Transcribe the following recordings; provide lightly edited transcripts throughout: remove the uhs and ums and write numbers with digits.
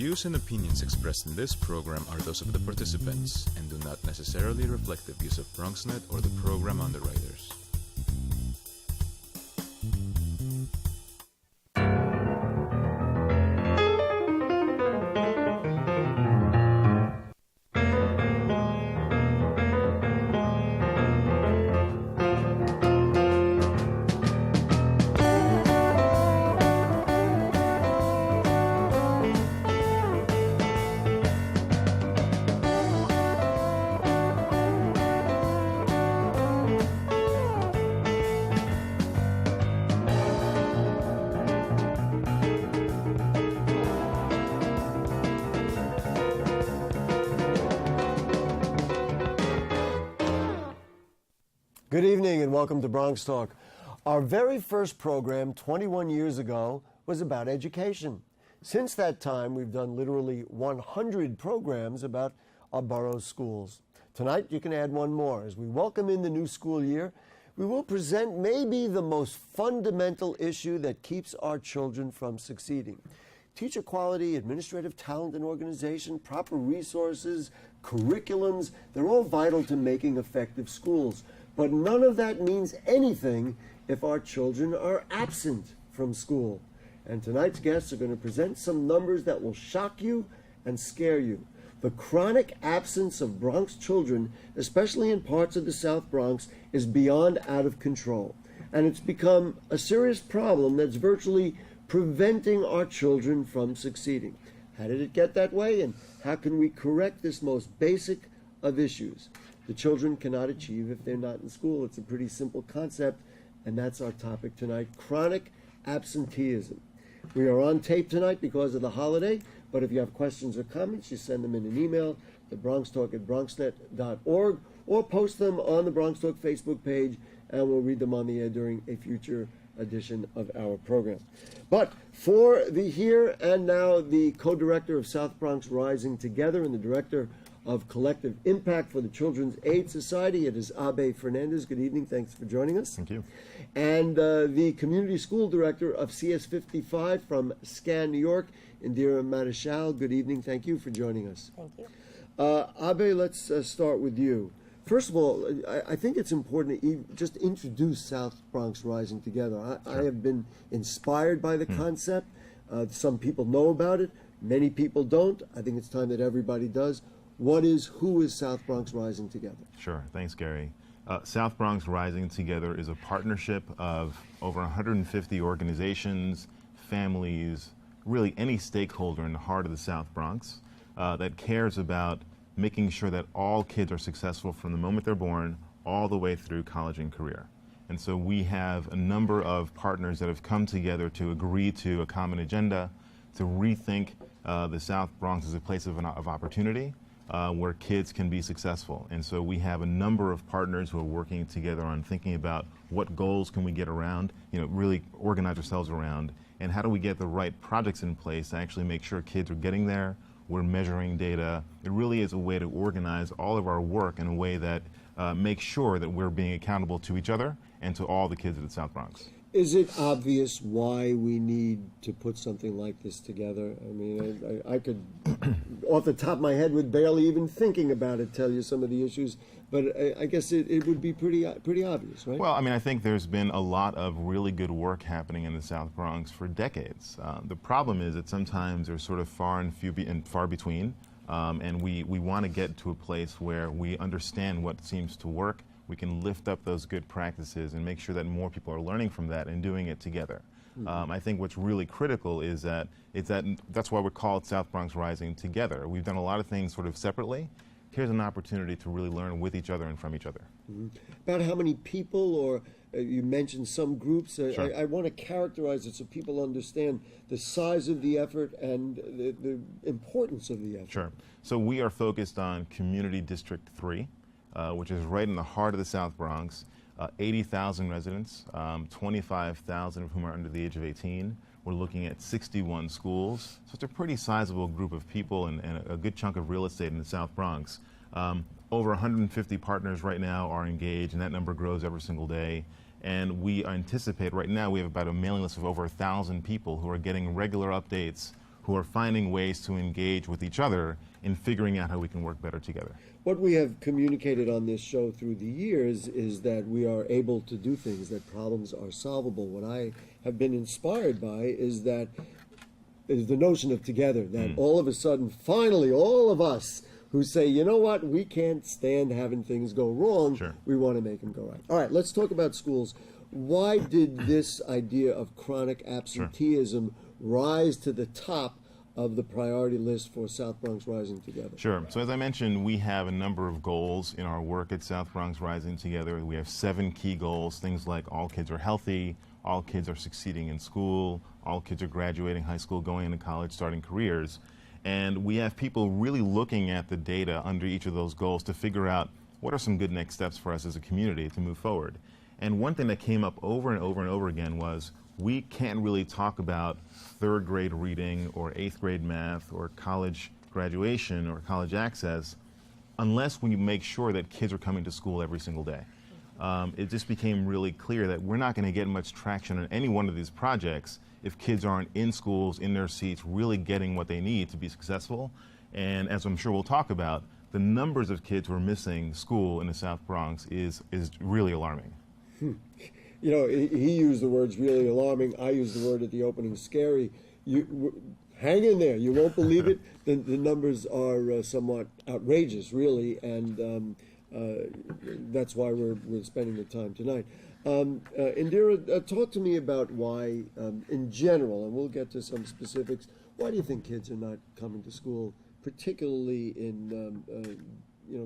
views and opinions expressed in this program are those of the participants and do not necessarily reflect the views of BronxNet or the program underwriters. Good evening and welcome to Bronxtalk. Our very first program 21 years ago was about education. Since that time, we've done literally 100 programs about our borough's schools. Tonight, you can add one more. As we welcome in the new school year, we will present maybe the most fundamental issue that keeps our children from succeeding. Teacher quality, administrative talent and organization, proper resources, curriculums, they're all vital to making effective schools. But none of that means anything if our children are absent from school. And tonight's guests are going to present some numbers that will shock you and scare you. The chronic absence of Bronx children, especially in parts of the South Bronx, is beyond out of control. And it's become a serious problem that's virtually preventing our children from succeeding. How did it get that way, and how can we correct this most basic of issues? The children cannot achieve if they're not in school. It's a pretty simple concept, and that's our topic tonight, chronic absenteeism. We are on tape tonight because of the holiday, but if you have questions or comments, you send them in an email to bronxtalk@bronxnet.org or post them on the Bronxtalk Facebook page, and we'll read them on the air during a future edition of our program. But for the here and now, the co-director of South Bronx Rising Together and the director of Collective Impact for the Children's Aid Society, it is Abe Fernandez. Good evening. Thanks for joining us. Thank you. And the Community School Director of CS55 from SCAN New York, Indira Madashal. Good evening. Thank you for joining us. Thank you. Abe, let's start with you. First of all, I think it's important to just introduce South Bronx Rising Together. I have been inspired by the concept. Some people know about it. Many people don't. I think it's time that everybody does. Who is South Bronx Rising Together? Sure. Thanks, Gary. South Bronx Rising Together is a partnership of over 150 organizations, families, really any stakeholder in the heart of the South Bronx that cares about making sure that all kids are successful from the moment they're born all the way through college and career. And so we have a number of partners that have come together to agree to a common agenda to rethink the South Bronx as a place of opportunity. Where kids can be successful. And so we have a number of partners who are working together on thinking about what goals can we get around, really organize ourselves around, and how do we get the right projects in place to actually make sure kids are getting there, we're measuring data. It really is a way to organize all of our work in a way that makes sure that we're being accountable to each other and to all the kids of the South Bronx. Is it obvious why we need to put something like this together? I mean, I could, off the top of my head, with barely even thinking about it, tell you some of the issues, but I guess it would be pretty obvious, right? Well, I mean, I think there's been a lot of really good work happening in the South Bronx for decades. The problem is that sometimes they're sort of far between, and we want to get to a place where we understand what seems to work. We can lift up those good practices and make sure that more people are learning from that and doing it together. I think what's really critical is that's why we call it South Bronx Rising Together. We've done a lot of things sort of separately. Here's an opportunity to really learn with each other and from each other. About how many people, or you mentioned some groups, Sure. I want to characterize it so people understand the size of the effort and the importance of the effort. Sure. So we are focused on Community District 3. Which is right in the heart of the South Bronx, 80,000 residents, 25,000 of whom are under the age of 18. We're looking at 61 schools, so it's a pretty sizable group of people and a good chunk of real estate in the South Bronx. Over 150 partners right now are engaged, and that number grows every single day. And we anticipate right now we have about a mailing list of over 1,000 people who are getting regular updates, who are finding ways to engage with each other in figuring out how we can work better together. What we have communicated on this show through the years is that we are able to do things, that problems are solvable. What I have been inspired by is that is the notion of together, that all of a sudden, finally, all of us who say, you know what, we can't stand having things go wrong, Sure. we want to make them go right. All right, let's talk about schools. Why did this idea of chronic absenteeism rise to the top of the priority list for South Bronx Rising Together? Sure. So as I mentioned, we have a number of goals in our work at South Bronx Rising Together. We have 7 key goals, things like all kids are healthy, all kids are succeeding in school, all kids are graduating high school, going into college, starting careers. And we have people really looking at the data under each of those goals to figure out what are some good next steps for us as a community to move forward. And one thing that came up over and over and over again was we can't really talk about 3rd grade reading or 8th grade math or college graduation or college access unless we make sure that kids are coming to school every single day. It just became really clear that we're not going to get much traction on any one of these projects if kids aren't in schools, in their seats, really getting what they need to be successful. And as I'm sure we'll talk about, the numbers of kids who are missing school in the South Bronx is really alarming. You know, he used the words really alarming. I used the word at the opening, scary. Hang in there. You won't believe it. The numbers are somewhat outrageous, really, and that's why we're spending the time tonight. Indira, talk to me about why, in general, and we'll get to some specifics, why do you think kids are not coming to school, particularly in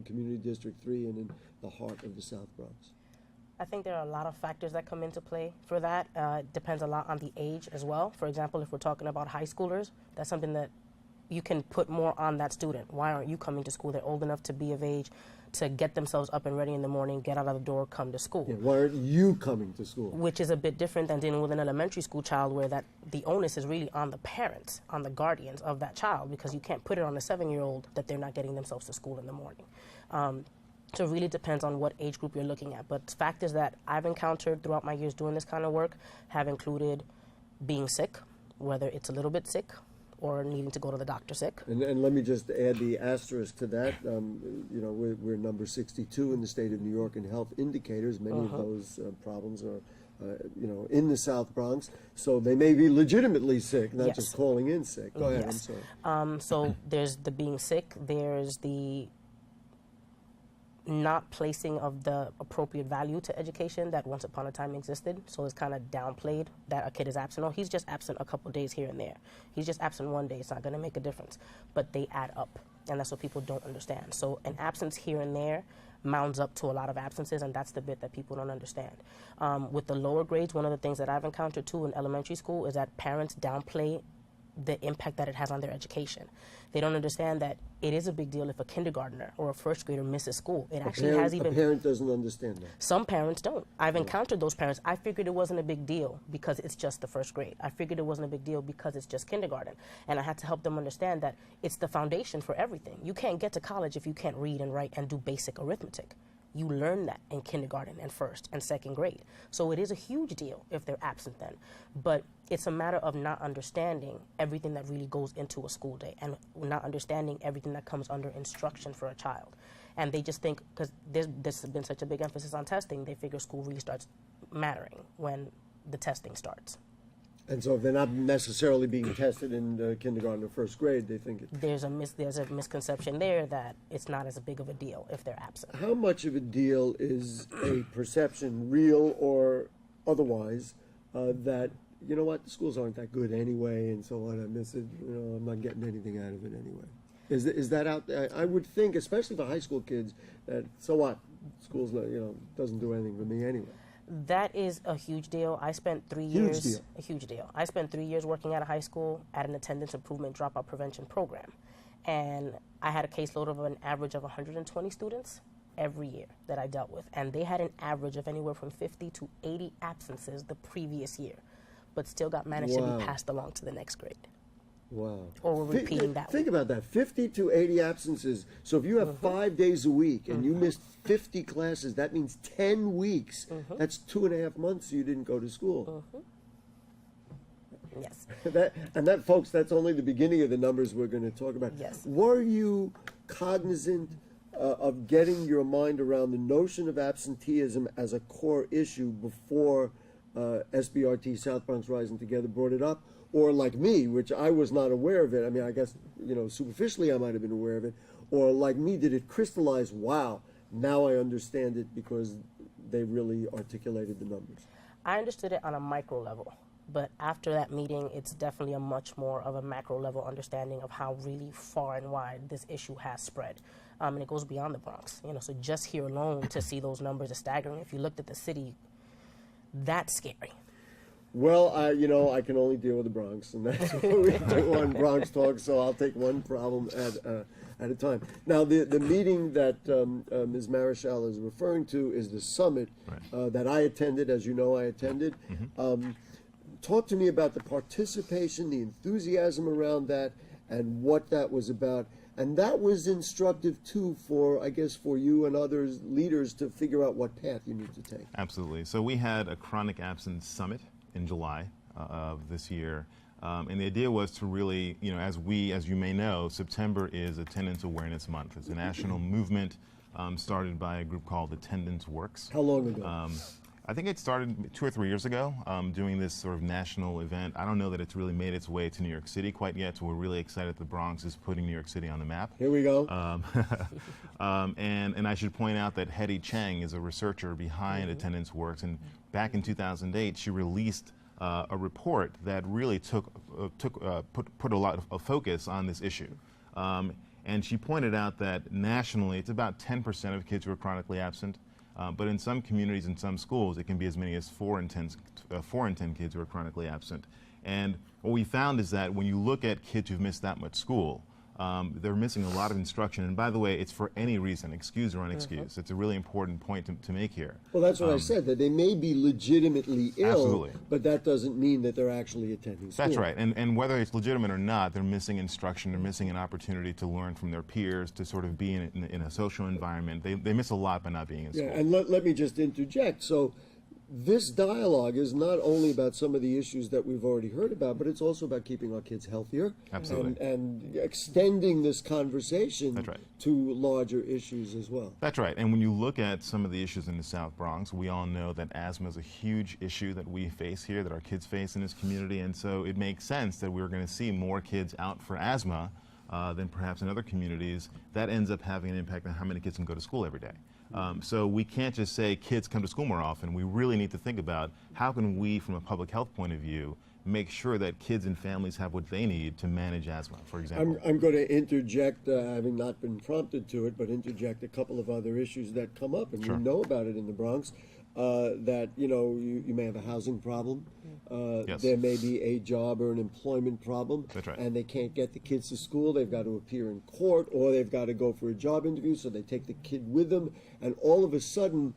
Community District 3 and in the heart of the South Bronx? I think there are a lot of factors that come into play for that. It depends a lot on the age as well. For example, if we're talking about high schoolers, that's something that you can put more on that student. Why aren't you coming to school? They're old enough to be of age to get themselves up and ready in the morning, get out of the door, come to school. Yeah, why aren't you coming to school? Which is a bit different than dealing with an elementary school child where the onus is really on the parents, on the guardians of that child, because you can't put it on a 7-year-old that they're not getting themselves to school in the morning. So it really depends on what age group you're looking at. But factors that I've encountered throughout my years doing this kind of work have included being sick, whether it's a little bit sick or needing to go to the doctor sick. And let me just add the asterisk to that. We're number 62 in the state of New York in health indicators. Many of those problems are, in the South Bronx. So they may be legitimately sick, not just calling in sick. Go ahead, Yes. I'm sorry. So there's the being sick. There's the not placing of the appropriate value to education that once upon a time existed. So it's kind of downplayed that a kid is absent. Oh, he's just absent a couple days here and there. He's just absent one day. It's not going to make a difference. But they add up, and that's what people don't understand. So an absence here and there mounds up to a lot of absences, and that's the bit that people don't understand. With the lower grades, one of the things that I've encountered too in elementary school is that parents downplay the impact that it has on their education. They don't understand that it is a big deal if a kindergartner or a 1st grader misses school. It actually has even... A parent doesn't understand that. Some parents don't. I've encountered those parents. I figured it wasn't a big deal because it's just the 1st grade. I figured it wasn't a big deal because it's just kindergarten. And I had to help them understand that it's the foundation for everything. You can't get to college if you can't read and write and do basic arithmetic. You learn that in kindergarten and 1st and 2nd grade. So it is a huge deal if they're absent then. But it's a matter of not understanding everything that really goes into a school day and not understanding everything that comes under instruction for a child. And they just think, because this has been such a big emphasis on testing, they figure school really starts mattering when the testing starts. And so if they're not necessarily being tested in kindergarten or 1st grade, they think there's a misconception there that it's not as big of a deal if they're absent. How much of a deal is a perception, real or otherwise, that, you know what, the schools aren't that good anyway, and so on, I miss it, I'm not getting anything out of it anyway. Is that out there? I would think, especially for high school kids, that, so what, school's not, doesn't do anything for me anyway. That is a huge deal. I spent 3 years. A huge deal. I spent 3 years working at a high school at an attendance improvement dropout prevention program. And I had a caseload of an average of 120 students every year that I dealt with. And they had an average of anywhere from 50 to 80 absences the previous year, but still got managed to be passed along to the next grade. Wow. Or we're repeating that. Think about that, 50 to 80 absences. So if you have 5 days a week and you missed 50 classes, that means 10 weeks. That's 2.5 months you didn't go to school. Yes. That, folks, that's only the beginning of the numbers we're going to talk about. Yes. Were you cognizant of getting your mind around the notion of absenteeism as a core issue before SBRT, South Bronx Rising Together, brought it up? Or like me, which I was not aware of it. I mean, I guess, superficially I might have been aware of it. Or like me, did it crystallize, wow, now I understand it because they really articulated the numbers? I understood it on a micro level. But after that meeting, it's definitely a much more of a macro level understanding of how really far and wide this issue has spread. And it goes beyond the Bronx. So just here alone to see those numbers is staggering. If you looked at the city, that's scary. Well, I can only deal with the Bronx, and that's what we do on Bronx Talk, so I'll take one problem at a time. Now, the meeting that Ms. Marichal is referring to is the summit that I attended. As you know, I attended. Mm-hmm. Talk to me about the participation, the enthusiasm around that, and what that was about. And that was instructive, too, for you and others, leaders, to figure out what path you need to take. Absolutely. So we had a chronic absence summit in July of this year. And the idea was to really, as you may know, September is Attendance Awareness Month. It's a national movement started by a group called Attendance Works. How long ago? I think it started 2 or 3 years ago, doing this sort of national event. I don't know that it's really made its way to New York City quite yet, so we're really excited the Bronx is putting New York City on the map. Here we go. And I should point out that Hetty Chang is a researcher behind Attendance Works, and back in 2008, she released a report that really put a lot of focus on this issue. And she pointed out that nationally, it's about 10% of kids who are chronically absent. But in some communities and some schools, it can be as many as 4 in 10 kids who are chronically absent. And what we found is that when you look at kids who've missed that much school, they're missing a lot of instruction. And by the way, it's for any reason, excused or unexcused. It's a really important point to make here. Well, that's what I said, that they may be legitimately ill, absolutely. But that doesn't mean that they're actually attending school. That's right. And whether it's legitimate or not, they're missing instruction. They're missing an opportunity to learn from their peers, to sort of be in a social environment. They miss a lot by not being in school. Yeah, and let me just interject. So this dialogue is not only about some of the issues that we've already heard about, but it's also about keeping our kids healthier. Absolutely. And extending this conversation That's right. to larger issues as well. That's right. And when you look at some of the issues in the South Bronx, we all know that asthma is a huge issue that we face here, that our kids face in this community. And so it makes sense that we're going to see more kids out for asthma than perhaps in other communities. That ends up having an impact on how many kids can go to school every day. So we can't just say kids come to school more often. We really need to think about how can we, from a public health point of view, make sure that kids and families have what they need to manage asthma, for example. I'm going to interject, having not been prompted to it, but interject a couple of other issues that come up, and Sure. you know about it in the Bronx, that, you may have a housing problem. Yes. There may be a job or an employment problem. That's right. And they can't get the kids to school. They've got to appear in court, or they've got to go for a job interview, so they take the kid with them. And all of a sudden,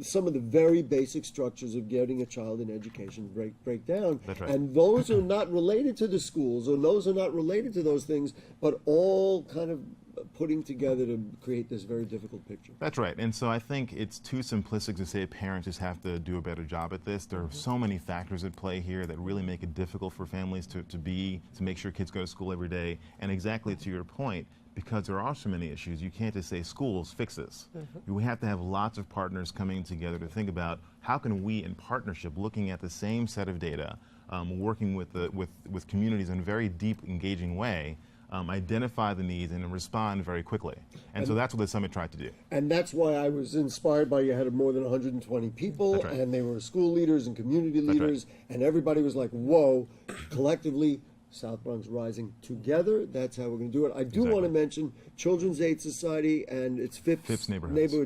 some of the very basic structures of getting a child in education break down. That's right. And those are not related to the schools, or those are not related to those things, but all kind of putting together to create this very difficult picture. That's right. And so I think it's too simplistic to say parents just have to do a better job at this. There are so many factors at play here that really make it difficult for families to make sure kids go to school every day. And exactly to your point, because there are so many issues, you can't just say schools fix this. We have to have lots of partners coming together to think about how can we, in partnership, looking at the same set of data, working with communities in a very deep, engaging way, identify the needs and respond very quickly. And so that's what the summit tried to do. And that's why I was inspired by you had more than 120 people, That's right. and they were school leaders and community That's leaders, and everybody was like, whoa, collectively, South Bronx Rising together. That's how we're going to do it. I do want to mention Children's Aid Society and its Phipps neighborhoods.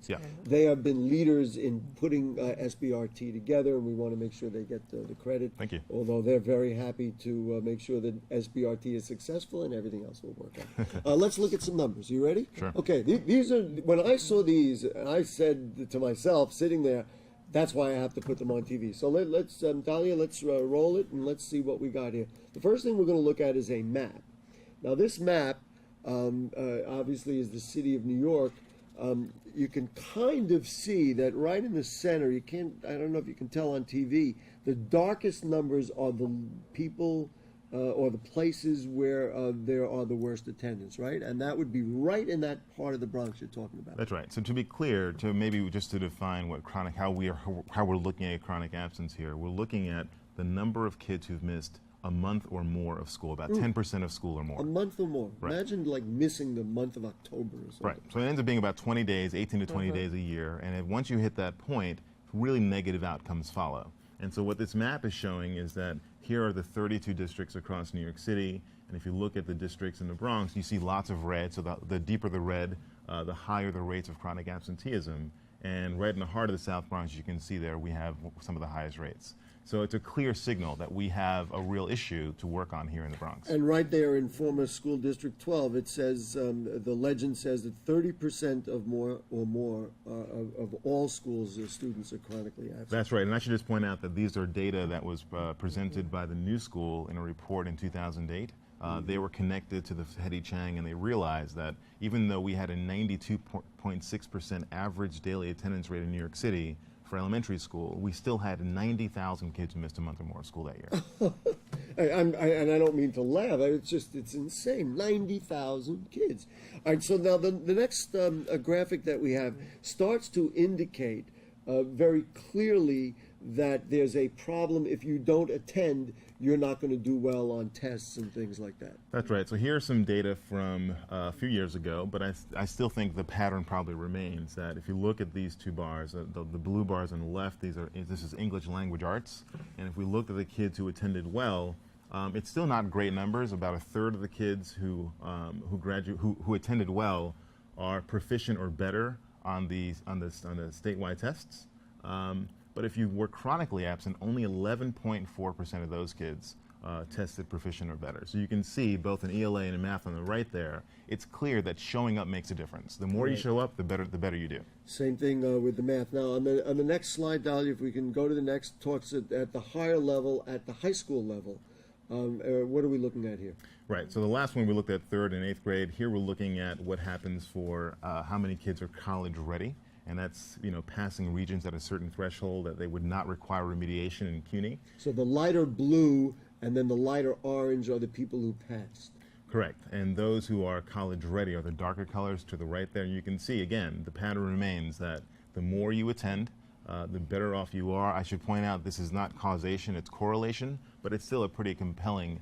Yeah. They have been leaders in putting SBRT together, and we want to make sure they get the credit. Thank you. Although they're very happy to make sure that SBRT is successful and everything else will work out. Let's look at some numbers. You ready? Sure. Okay. These are, when I saw these, and I said to myself, sitting there, that's why I have to put them on TV. So let's Dahlia, let's roll it and let's see what we got here. The first thing we're going to look at is a map. Now this map, obviously, is the city of New York. you can kind of see that right in the center. You can't. I don't know if you can tell on TV. The darkest numbers are the people or the places where there are the worst attendance, right? And that would be right in that part of the Bronx you're talking about. That's right. So to be clear, to maybe just to define what how we're looking at chronic absence here, we're looking at the number of kids who've missed a month or more of school, about 10% of school or more. A month or more. Right. Imagine like missing the month of October or something. Right. So it ends up being about 20 days, 18 to 20 days a year. And once you hit that point, really negative outcomes follow. And so what this map is showing is that here are the 32 districts across New York City. And if you look at the districts in the Bronx, you see lots of red. So the deeper the red, the higher the rates of chronic absenteeism. And right in the heart of the South Bronx, you can see there we have some of the highest rates. So it's a clear signal that we have a real issue to work on here in the Bronx. And right there in former School District 12, it says, the legend says that 30% of more of all schools, students are chronically absent. That's right. And I should just point out that these are data that was presented by the New School in a report in 2008. They were connected to the Hetty Chang, and they realized that even though we had a 92.6% average daily attendance rate in New York City, for elementary school, we still had 90,000 kids who missed a month or more of school that year. And I don't mean to laugh. It's insane. 90,000 kids. All right, so now the next graphic that we have starts to indicate very clearly that there's a problem. If you don't attend, you're not going to do well on tests and things like that. That's right. So here's some data from a few years ago, but I still think the pattern probably remains that if you look at these two bars, the blue bars on the left, this is English language arts, and if we looked at the kids who attended well, it's still not great numbers. About a third of the kids who attended well are proficient or better on the statewide tests. But if you were chronically absent, only 11.4% of those kids tested proficient or better. So you can see both in ELA and in math on the right there, it's clear that showing up makes a difference. The more you show up, the better you do. Same thing with the math. Now, on the next slide, Dahlia, if we can go to the next, talks at the higher level, at the high school level. What are we looking at here? Right. So the last one we looked at, 3rd and 8th grade. Here we're looking at what happens for how many kids are college ready. And that's, passing regions at a certain threshold that they would not require remediation in CUNY. So the lighter blue and then the lighter orange are the people who passed. Correct. And those who are college ready are the darker colors to the right there. And you can see, again, the pattern remains that the more you attend, the better off you are. I should point out this is not causation, it's correlation, but it's still a pretty compelling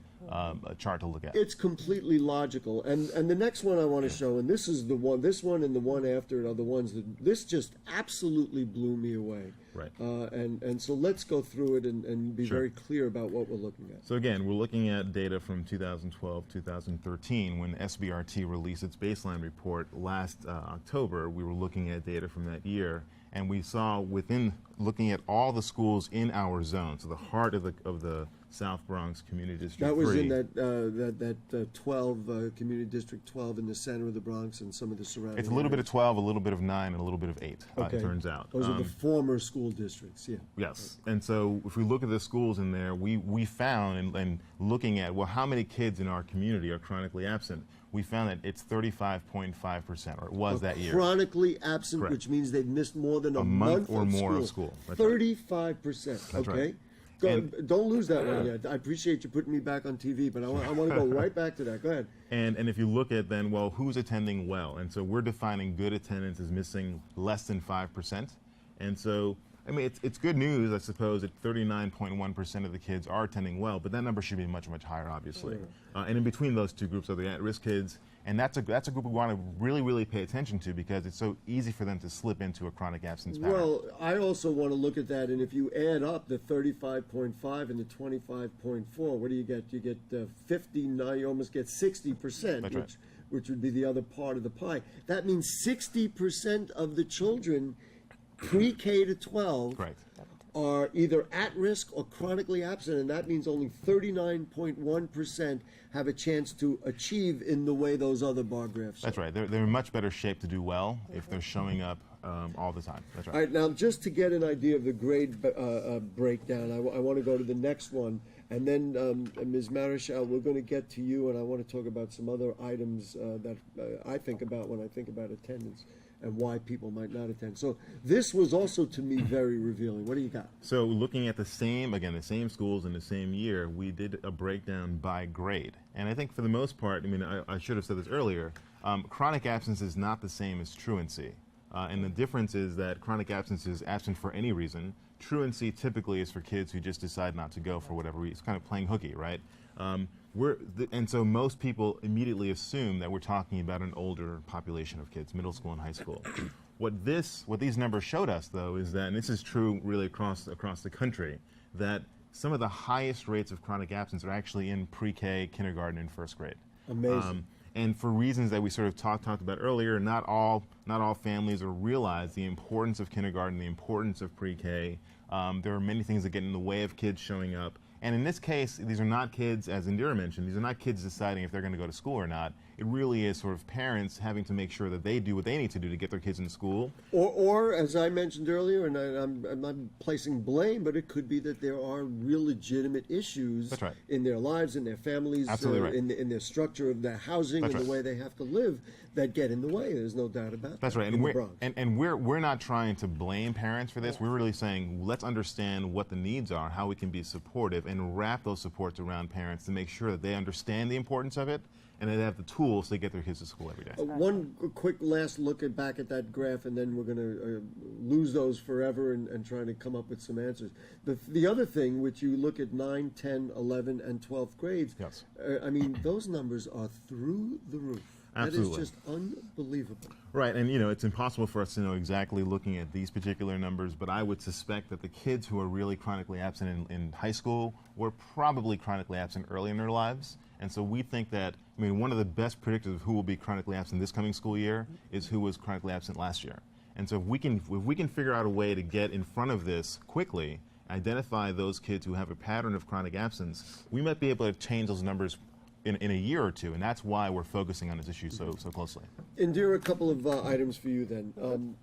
chart to look at. It's completely logical. And the next one I want to show, and this is the one, this one and the one after it are the ones that, this just absolutely blew me away. Right. And so let's go through it and be very clear about what we're looking at. So again, we're looking at data from 2012, 2013, when SBRT released its baseline report last October. We were looking at data from that year, and we saw within looking at all the schools in our zone, so the heart of the South Bronx Community District 3. That was in that 12 Community District 12 in the center of the Bronx and some of the surrounding. It's a little bit of 12, a little bit of 9, and a little bit of 8. Okay. It turns out. Those are the former school districts. Yeah. Yes, and so if we look at the schools in there, we found, and looking at, well, how many kids in our community are chronically absent, we found that it's 35.5%, or it was that year. Chronically absent, Correct. Which means they've missed more than a month or more of school. 35%. That's okay. right. Don't lose that one yet. I appreciate you putting me back on TV, but I want to go right back to that. Go ahead. And if you look at then, well, who's attending well? And so we're defining good attendance as missing less than 5%. And so, I mean, it's good news, I suppose, that 39.1% of the kids are attending well, but that number should be much, much higher, obviously. And in between those two groups are the at-risk kids, and that's a group we want to really, really pay attention to because it's so easy for them to slip into a chronic absence pattern. Well, I also want to look at that, and if you add up the 35.5 and the 25.4, what do you get? You get 50, now you almost get 60%, That's right. which would be the other part of the pie. That means 60% of the children pre-K to 12 Correct. are either at risk or chronically absent, and that means only 39.1% have a chance to achieve in the way those other bar graphs show. That's right. They're in much better shape to do well if they're showing up all the time. That's right. All right, now just to get an idea of the grade breakdown, I want to go to the next one, and then Ms. Marichal, we're going to get to you, and I want to talk about some other items that I think about when I think about attendance. and why people might not attend. So this was also, to me, very revealing. What do you got? So looking at the same schools in the same year, we did a breakdown by grade. And I think for the most part, I mean, I should have said this earlier, chronic absence is not the same as truancy. And the difference is that chronic absence is absent for any reason. Truancy typically is for kids who just decide not to go for whatever reason. It's kind of playing hooky, right? And so most people immediately assume that we're talking about an older population of kids, middle school and high school. What these numbers showed us, though, is that, and this is true really across the country, that some of the highest rates of chronic absence are actually in pre-K, kindergarten, and first grade. Amazing. And for reasons that we sort of talked about earlier, not all families realize the importance of kindergarten, the importance of pre-K. There are many things that get in the way of kids showing up. And in this case, these are not kids, as Indira mentioned, these are not kids deciding if they're going to go to school or not. It really is sort of parents having to make sure that they do what they need to do to get their kids in school. Or as I mentioned earlier, and I'm not placing blame, but it could be that there are real legitimate issues That's right. in their lives, in their families, Absolutely right. in their structure of their housing, That's and right. the way they have to live, that get in the way. There's no doubt about That's that. right, in the Bronx. and we're not trying to blame parents for this. We're really saying let's understand what the needs are, how we can be supportive, and wrap those supports around parents to make sure that they understand the importance of it and they have the tools to get their kids to school every day. One quick last look back at that graph, and then we're going to lose those forever and try to come up with some answers. The other thing, which you look at 9, 10, 11, and 12th grades, Yes. I mean, those numbers are through the roof. Absolutely. That is just unbelievable. Right, and it's impossible for us to know exactly looking at these particular numbers, but I would suspect that the kids who are really chronically absent in high school were probably chronically absent early in their lives. And so we think that, one of the best predictors of who will be chronically absent this coming school year is who was chronically absent last year. And so if we can figure out a way to get in front of this quickly, identify those kids who have a pattern of chronic absence, we might be able to change those numbers in a year or two, and that's why we're focusing on this issue so closely. Indira, a couple of items for you then.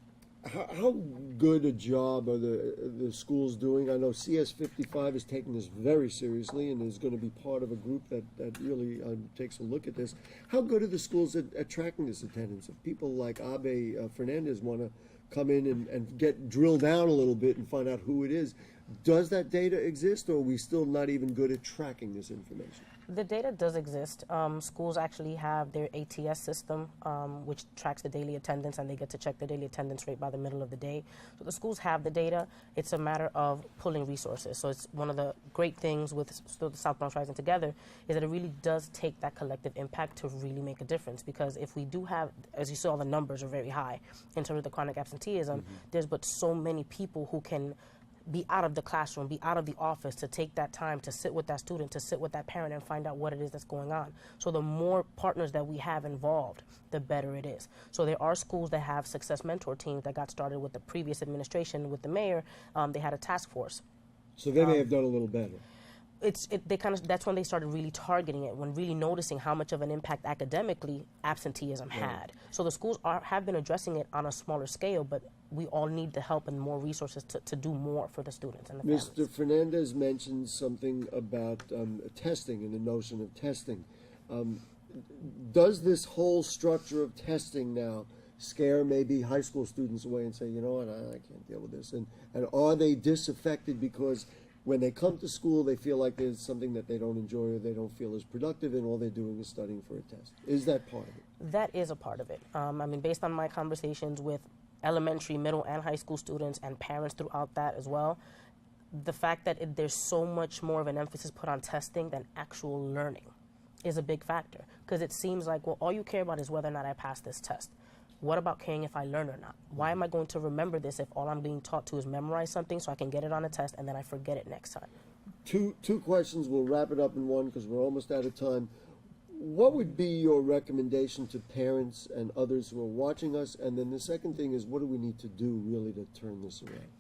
How good a job are the schools doing? I know CS55 is taking this very seriously and is going to be part of a group that really takes a look at this. How good are the schools at tracking this attendance? If people like Abe Fernandez want to come in and get drilled down a little bit and find out who it is, does that data exist, or are we still not even good at tracking this information? The data does exist. Schools actually have their ATS system, which tracks the daily attendance, and they get to check the daily attendance rate by the middle of the day. So the schools have the data. It's a matter of pulling resources. So it's one of the great things with the South Bronx Rising Together is that it really does take that collective impact to really make a difference. Because if we do have, as you saw, the numbers are very high in terms of the chronic absenteeism, there's but so many people who can be out of the classroom, be out of the office, to take that time to sit with that student, to sit with that parent and find out what it is that's going on. So the more partners that we have involved, the better it is. So there are schools that have success mentor teams that got started with the previous administration, with the mayor. They had a task force. So they may have done a little better. That's when they started really targeting it, when really noticing how much of an impact academically absenteeism had. So the schools have been addressing it on a smaller scale, but we all need the help and more resources to do more for the students and the families. Mr. Fernandez mentioned something about testing and the notion of testing. Does this whole structure of testing now scare maybe high school students away and say, you know what, I can't deal with this? And are they disaffected because when they come to school, they feel like there's something that they don't enjoy or they don't feel as productive, and all they're doing is studying for a test? Is that part of it? That is a part of it. Based on my conversations with elementary, middle, and high school students and parents throughout that as well, the fact that there's so much more of an emphasis put on testing than actual learning is a big factor. Because it seems like, well, all you care about is whether or not I pass this test. What about caring if I learn or not? Why am I going to remember this if all I'm being taught to is memorize something so I can get it on a test and then I forget it next time? Two questions. We'll wrap it up in one because we're almost out of time. What would be your recommendation to parents and others who are watching us? And then the second thing is, what do we need to do really to turn this around?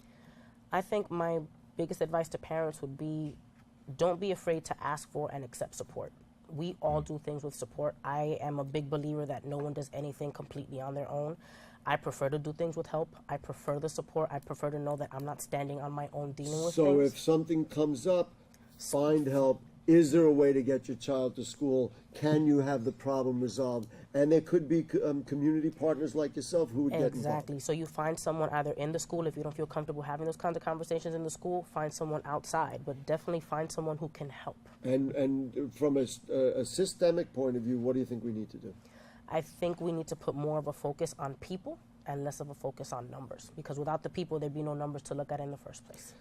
I think my biggest advice to parents would be, don't be afraid to ask for and accept support. We all do things with support. I am a big believer that no one does anything completely on their own. I prefer to do things with help. I prefer the support. I prefer to know that I'm not standing on my own dealing with things. So if something comes up, find help. Is there a way to get your child to school? Can you have the problem resolved? And there could be community partners like yourself who would get involved. Exactly. So you find someone either in the school, if you don't feel comfortable having those kinds of conversations in the school, find someone outside, but definitely find someone who can help. And from a systemic point of view, what do you think we need to do? I think we need to put more of a focus on people and less of a focus on numbers, because without the people, there'd be no numbers to look at in the first place.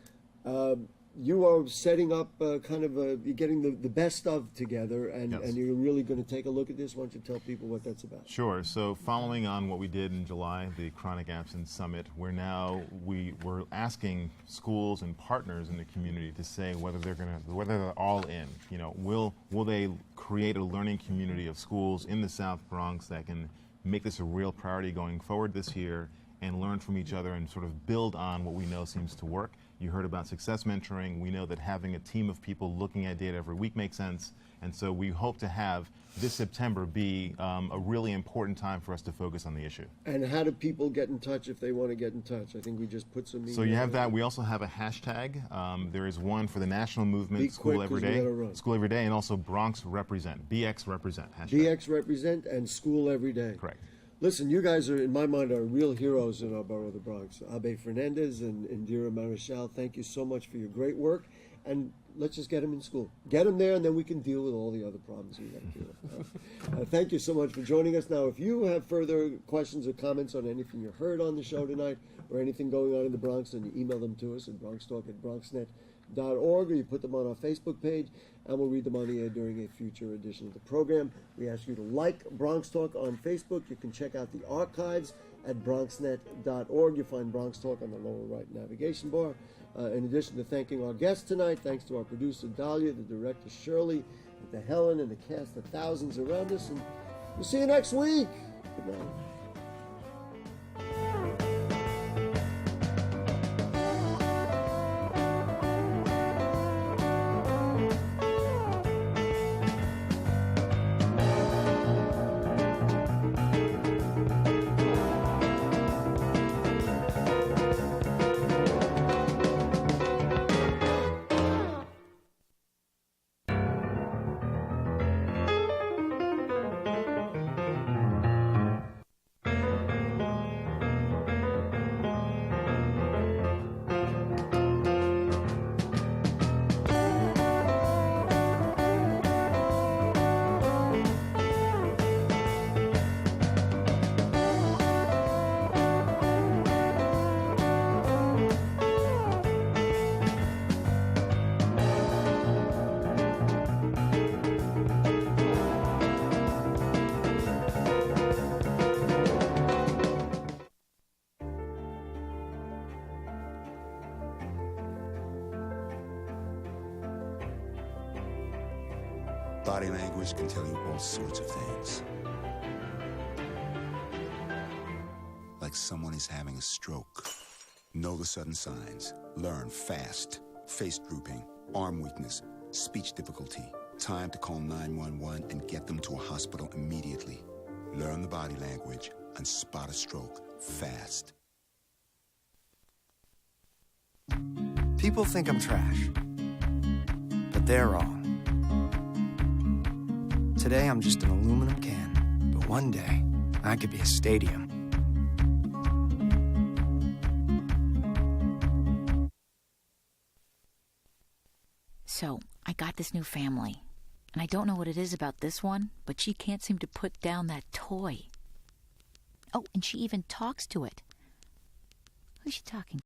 You are setting up you're getting the best of together, and, Yes. and you're really going to take a look at this. Why don't you tell people what that's about? Sure. So following on what we did in July, the Chronic Absence Summit, we're asking schools and partners in the community to say whether they're all in. You know, will they create a learning community of schools in the South Bronx that can make this a real priority going forward this year and learn from each other and sort of build on what we know seems to work. You heard about success mentoring. We know that having a team of people looking at data every week makes sense. And so we hope to have this September be a really important time for us to focus on the issue. And how do people get in touch if they want to get in touch? I think we just put some. So you have that. We also have a hashtag. There is one for the national movement, Be School quick, Every 'cause we Day, gotta run. School Every Day, and also Bronx Represent, BX Represent. Hashtag. BX Represent and School Every Day. Correct. Listen, you guys are, in my mind, are real heroes in our borough of the Bronx. Abe Fernandez and Indira Marichal, thank you so much for your great work. And let's just get them in school. Get them there, and then we can deal with all the other problems we got to deal with. Thank you so much for joining us. Now, if you have further questions or comments on anything you heard on the show tonight or anything going on in the Bronx, then you email them to us at bronxtalk@bronxnet.org, or you put them on our Facebook page, and we'll read them on the air during a future edition of the program. We ask you to like Bronx Talk on Facebook. You can check out the archives at bronxnet.org. You'll find Bronx Talk on the lower right navigation bar. In addition to thanking our guests tonight, thanks to our producer Dahlia, the director Shirley, the Helen, and the cast of thousands around us. And we'll see you next week. Good night. Body language can tell you all sorts of things. Like someone is having a stroke. Know the sudden signs. Learn fast. Face drooping, arm weakness, speech difficulty. Time to call 911 and get them to a hospital immediately. Learn the body language and spot a stroke fast. People think I'm trash, but they're wrong. Today I'm just an aluminum can, but one day I could be a stadium. So, I got this new family, and I don't know what it is about this one, but she can't seem to put down that toy. Oh, and she even talks to it. Who's she talking